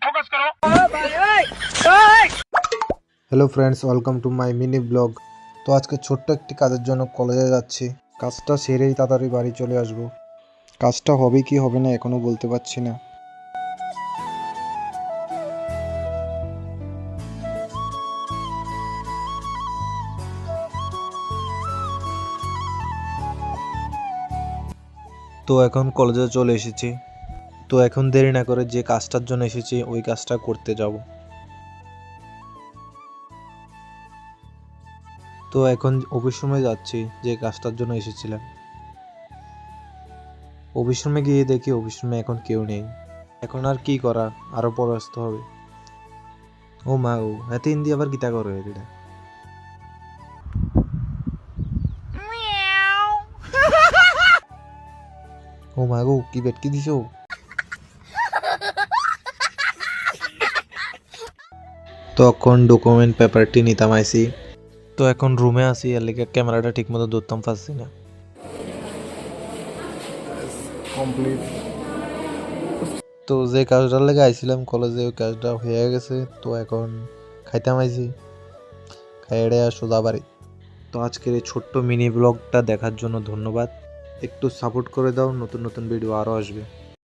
Focus करो। Hello friends, welcome to my mini blog. তো আজকে ছোট্ট একটি কাজের জন্য কলেজে যাচ্ছি। কাজটা সেরেই তাড়াতাড়ি বাড়ি চলে আসব। কাজটা হবে কি হবে না এখনও বলতে পারছি না। তো এখন কলেজে চলে এসেছি। তো এখন দেরি না করে যে কাজটার জন্য এসেছি ওই কাজটা করতে যাব। তো এখন অফিস রুমে যাচ্ছি, যে কাজটার জন্য এসেছিলাম। অফিস রুমে গিয়ে দেখি অফিস রুমে এখন কেউ নেই। এখন আর কি করা, আরো পরে আসতে হবে। ও মা, ও এত হিন্দি আবার গীতা করো এটা। ও মা গো, কি বেটকি দিছো। তখন ডকুমেন্ট পেপারটি নিতাম আইসি। তো এখন রুমে আসি, এর লেগে ক্যামেরাটা ঠিক মতো ধরতাম পারছি না। কমপ্লিট। তো যে কাজটার লেগে আইছিলাম কলেজে ওই কাজটা হয়ে গেছে। তো এখন খাইতাম আইছি, খাইয়ে সোজা বাড়ি। তো আজকের এই ছোট্ট মিনি ব্লগটা দেখার জন্য ধন্যবাদ। একটু সাপোর্ট করে দাও, নতুন নতুন ভিডিও আরও আসবে।